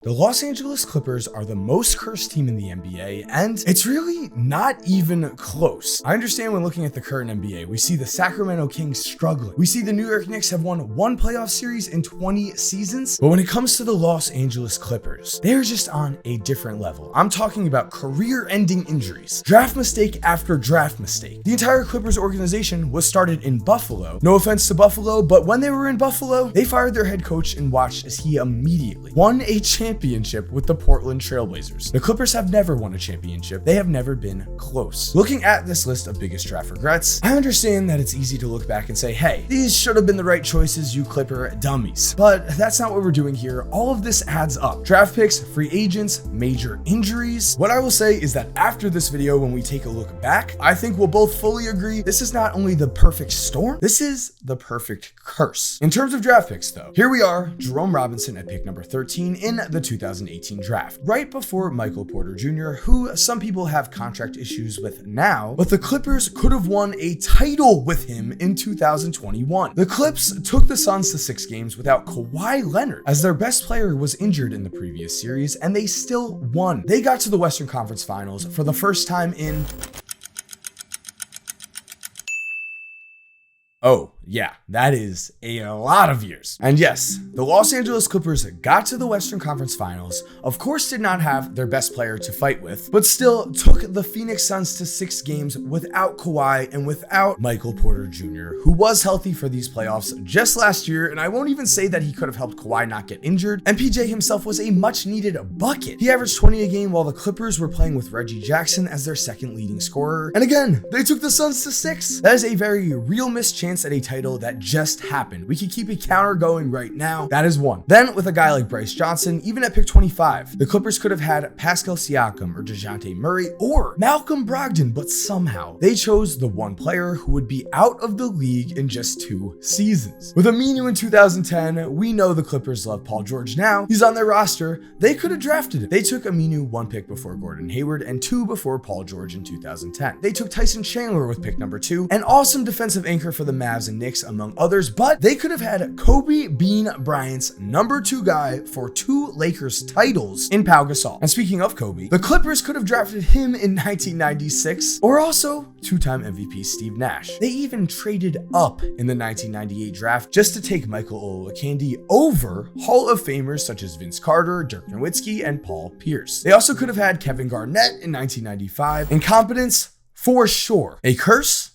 The Los Angeles Clippers are the most cursed team in the NBA, and it's really not even close. I understand when looking at the current NBA, we see the Sacramento Kings struggling. We see the New York Knicks have won one playoff series in 20 seasons, but when it comes to the Los Angeles Clippers, they're just on a different level. I'm talking about career-ending injuries, draft mistake after draft mistake. The entire Clippers organization was started in Buffalo. No offense to Buffalo, but when they were in Buffalo, they fired their head coach and watched as he immediately won a championship with the Portland Trailblazers. The Clippers have never won a championship. They have never been close. Looking at this list of biggest draft regrets, I understand that it's easy to look back and say, hey, these should have been the right choices, you Clipper dummies. But that's not what we're doing here. All of this adds up. Draft picks, free agents, major injuries. What I will say is that after this video, when we take a look back, I think we'll both fully agree this is not only the perfect storm, this is the perfect curse. In terms of draft picks though, here we are, Jerome Robinson at pick number 13 in the 2018 draft, right before Michael Porter Jr., who some people have contract issues with now, but the Clippers could have won a title with him in 2021. The Clips took the Suns to 6 games without Kawhi Leonard, as their best player was injured in the previous series, and they still won. They got to the Western Conference Finals for the first time in... Oh, yeah, that is a lot of years. And yes, the Los Angeles Clippers got to the Western Conference Finals, of course did not have their best player to fight with, but still took the Phoenix Suns to 6 games without Kawhi and without Michael Porter Jr., who was healthy for these playoffs just last year, and I won't even say that he could have helped Kawhi not get injured, and PJ himself was a much needed bucket. He averaged 20 a game while the Clippers were playing with Reggie Jackson as their second leading scorer, and again, they took the Suns to 6. That is a very real missed chance at a title that just happened. We could keep a counter going right now. That is one. Then with a guy like Bryce Johnson, even at pick 25, the Clippers could have had Pascal Siakam or DeJounte Murray or Malcolm Brogdon, but somehow they chose the one player who would be out of the league in just 2 seasons. With Aminu in 2010, we know the Clippers love Paul George now. He's on their roster. They could have drafted him. They took Aminu 1 pick before Gordon Hayward and 2 before Paul George in 2010. They took Tyson Chandler with pick number 2, an awesome defensive anchor for the Mavs and Knicks, among others, but they could have had Kobe Bean Bryant's number 2 guy for 2 Lakers titles in Pau Gasol. And speaking of Kobe, the Clippers could have drafted him in 1996, or also 2-time MVP Steve Nash. They even traded up in the 1998 draft just to take Michael Olowokandi over Hall of Famers such as Vince Carter, Dirk Nowitzki, and Paul Pierce. They also could have had Kevin Garnett in 1995. Incompetence, for sure. A curse?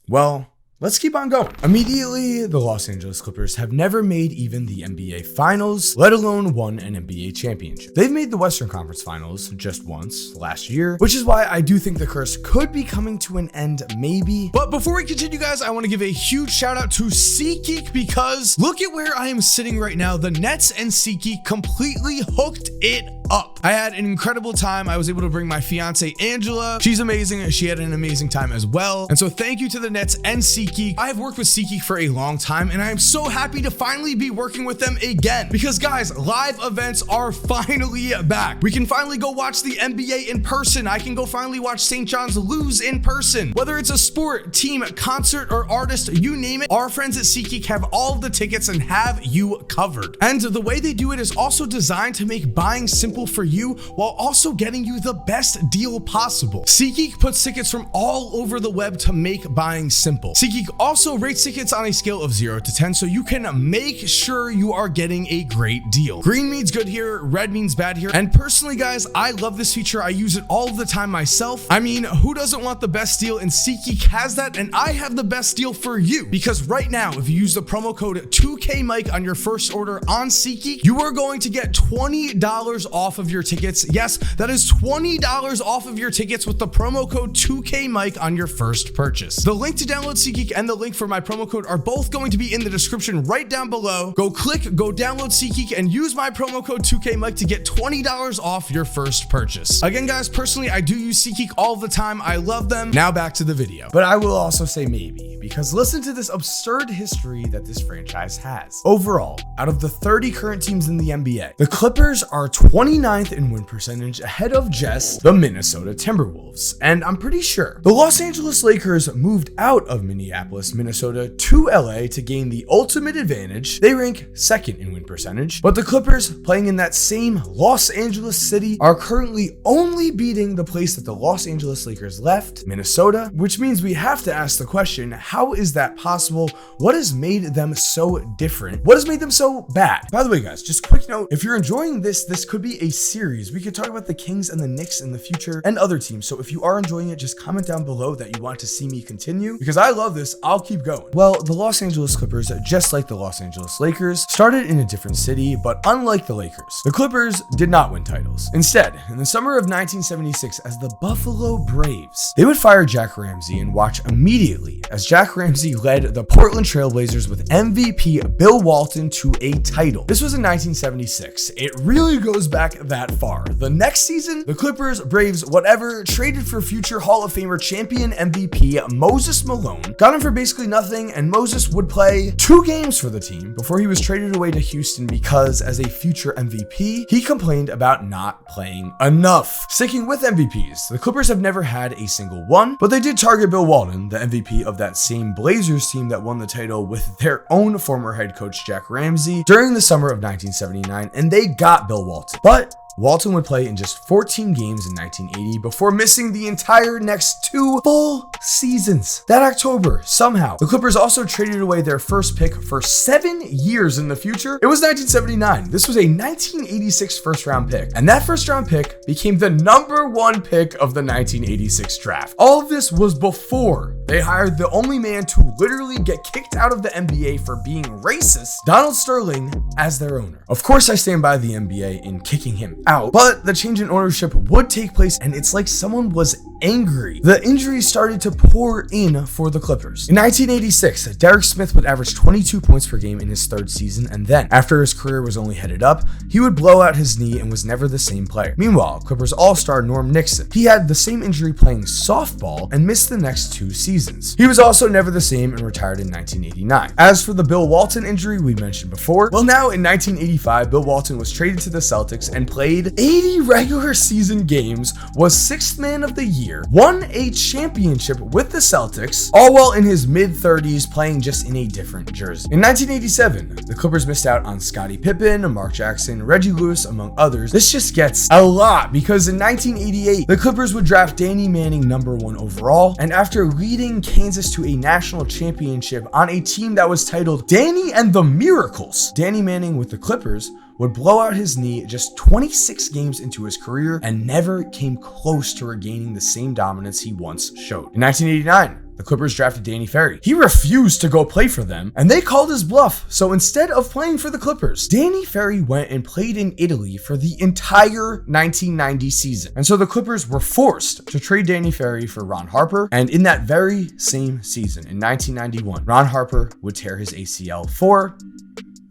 Well, let's keep on going. Immediately, the Los Angeles Clippers have never made even the NBA Finals, let alone won an NBA championship. They've made the Western Conference Finals just once last year, which is why I do think the curse could be coming to an end, maybe. But before we continue, guys, I want to give a huge shout out to SeatGeek because look at where I am sitting right now. The Nets and SeatGeek completely hooked it up. I had an incredible time. I was able to bring my fiance Angela. She's amazing. She had an amazing time as well. And so thank you to the Nets and SeatGeek. I have worked with SeatGeek for a long time, and I am so happy to finally be working with them again. Because guys, live events are finally back. We can finally go watch the NBA in person. I can go finally watch St. John's lose in person. Whether it's a sport, team, concert, or artist, you name it, our friends at SeatGeek have all of the tickets and have you covered. And the way they do it is also designed to make buying simple for you while also getting you the best deal possible. SeatGeek puts tickets from all over the web to make buying simple. SeatGeek also rates tickets on a scale of 0 to 10 so you can make sure you are getting a great deal. Green means good here, red means bad here, and personally guys, I love this feature. I use it all the time myself. I mean, who doesn't want the best deal? And SeatGeek has that, and I have the best deal for you because right now, if you use the promo code 2KMike on your first order on SeatGeek, you are going to get $20 off of your tickets. Yes, that is $20 off of your tickets with the promo code 2KMike on your first purchase. The link to download SeatGeek and the link for my promo code are both going to be in the description right down below. Go download SeatGeek and use my promo code 2KMike to get $20 off your first purchase. Again, guys, personally, I do use SeatGeek all the time. I love them. Now back to the video. But I will also say maybe, because listen to this absurd history that this franchise has. Overall, out of the 30 current teams in the NBA, the Clippers are 20 29th in win percentage, ahead of just the Minnesota Timberwolves. And I'm pretty sure the Los Angeles Lakers moved out of Minneapolis, Minnesota to LA to gain the ultimate advantage. They rank second in win percentage, but the Clippers, playing in that same Los Angeles city, are currently only beating the place that the Los Angeles Lakers left, Minnesota, which means we have to ask the question, how is that possible? What has made them so different? What has made them so bad? By the way, guys, just a quick note, if you're enjoying this could be a series. We could talk about the Kings and the Knicks in the future and other teams. So if you are enjoying it, just comment down below that you want to see me continue, because I love this. I'll keep going. Well, the Los Angeles Clippers, just like the Los Angeles Lakers, started in a different city, but unlike the Lakers, the Clippers did not win titles. Instead, in the summer of 1976, as the Buffalo Braves, they would fire Jack Ramsey and watch immediately as Jack Ramsey led the Portland Trailblazers with MVP Bill Walton to a title. This was in 1976. It really goes back that far. The next season, the Clippers, Braves, whatever, traded for future Hall of Famer champion MVP Moses Malone, got him for basically nothing, and Moses would play 2 games for the team before he was traded away to Houston because, as a future MVP, he complained about not playing enough. Sticking with MVPs, the Clippers have never had a single one, but they did target Bill Walton, the MVP of that same Blazers team that won the title with their own former head coach Jack Ramsey during the summer of 1979, and they got Bill Walton. But Walton would play in just 14 games in 1980 before missing the entire next 2 full seasons. That October, somehow, the Clippers also traded away their first pick for 7 years in the future. It was 1979. This was a 1986 first round pick, and that first round pick became the #1 pick of the 1986 draft. All of this was before they hired the only man to literally get kicked out of the NBA for being racist, Donald Sterling, as their owner. Of course, I stand by the NBA in kicking him out, but the change in ownership would take place, and it's like someone was angry. The injuries started to pour in for the Clippers. In 1986, Derek Smith would average 22 points per game in his 3rd season, and then, after his career was only headed up, he would blow out his knee and was never the same player. Meanwhile, Clippers all-star Norm Nixon, he had the same injury playing softball and missed the next 2 seasons. He was also never the same and retired in 1989. As for the Bill Walton injury we mentioned before, well, now in 1985, Bill Walton was traded to the Celtics and played 80 regular season games, was 6th man of the year, won a championship with the Celtics, all while in his mid-30s playing just in a different jersey. In 1987, the Clippers missed out on Scottie Pippen, Mark Jackson, Reggie Lewis, among others. This just gets a lot, because in 1988, the Clippers would draft Danny Manning #1 overall, and after leading Kansas to a national championship on a team that was titled Danny and the Miracles, Danny Manning with the Clippers would blow out his knee just 26 games into his career and never came close to regaining the same dominance he once showed. In 1989, the Clippers drafted Danny Ferry. He refused to go play for them, and they called his bluff. So instead of playing for the Clippers, Danny Ferry went and played in Italy for the entire 1990 season. And so the Clippers were forced to trade Danny Ferry for Ron Harper. And in that very same season, in 1991, Ron Harper would tear his ACL for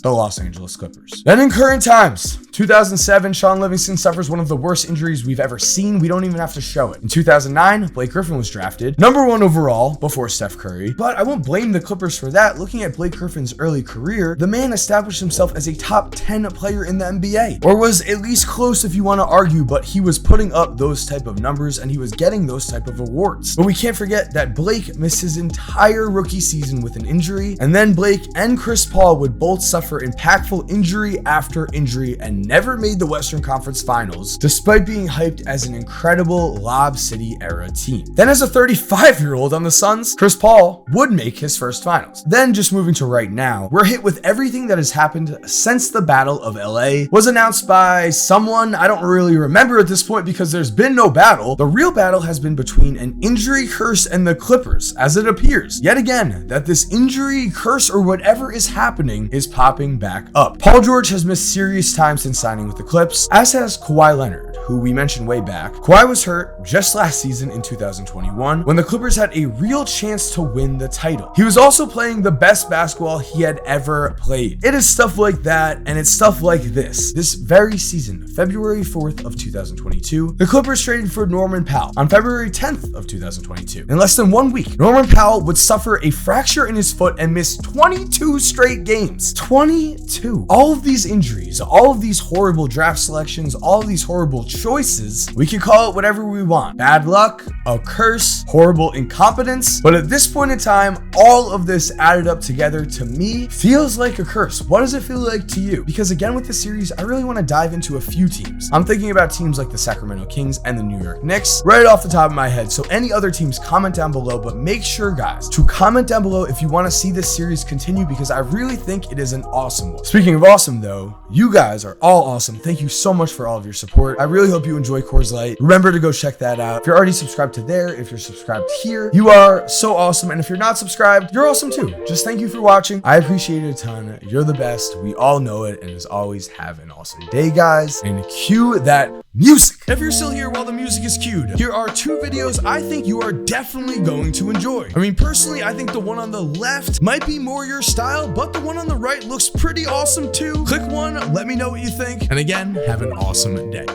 the Los Angeles Clippers. Then in current times, 2007, Shaun Livingston suffers one of the worst injuries we've ever seen. We don't even have to show it. In 2009, Blake Griffin was drafted #1 overall before Steph Curry. But I won't blame the Clippers for that. Looking at Blake Griffin's early career, the man established himself as a top 10 player in the NBA, or was at least close if you want to argue, but he was putting up those type of numbers and he was getting those type of awards. But we can't forget that Blake missed his entire rookie season with an injury, and then Blake and Chris Paul would both suffer impactful injury after injury and never made the Western Conference Finals, despite being hyped as an incredible Lob City era team. Then as a 35-year-old on the Suns, Chris Paul would make his first finals. Then just moving to right now, we're hit with everything that has happened since the Battle of LA was announced by someone I don't really remember at this point because there's been no battle. The real battle has been between an injury curse and the Clippers, as it appears yet again that this injury curse or whatever is happening is popping back up. Paul George has missed serious time since signing with the Clips, as has Kawhi Leonard, who we mentioned way back. Kawhi was hurt just last season in 2021 when the Clippers had a real chance to win the title. He was also playing the best basketball he had ever played. It is stuff like that, and it's stuff like this. This very season, February 4th of 2022, the Clippers traded for Norman Powell. On February 10th of 2022, in less than 1 week, Norman Powell would suffer a fracture in his foot and miss 22 straight games. 22. All of these injuries, all of these horrible draft selections, all of these horrible choices, we can call it whatever we want. Bad luck, a curse, horrible incompetence. But at this point in time, all of this added up together to me feels like a curse. What does it feel like to you? Because again, with this series, I really want to dive into a few teams. I'm thinking about teams like the Sacramento Kings and the New York Knicks right off the top of my head. So any other teams, comment down below, but make sure, guys, to comment down below if you want to see this series continue, because I really think it is an awesome one. Speaking of awesome though, you guys are all awesome. Thank you so much for all of your support. I really hope you enjoy Coors Light. Remember to go check that out. If you're already subscribed to there, if you're subscribed here, you are so awesome. And if you're not subscribed, you're awesome too. Just thank you for watching. I appreciate it a ton. You're the best. We all know it. And as always, have an awesome day, guys. And cue that music. If you're still here while the music is cued, here are two videos I think you are definitely going to enjoy. I mean, personally, I think the one on the left might be more your style, but the one on the right looks pretty awesome too. Click one, let me know what you think. And again, have an awesome day.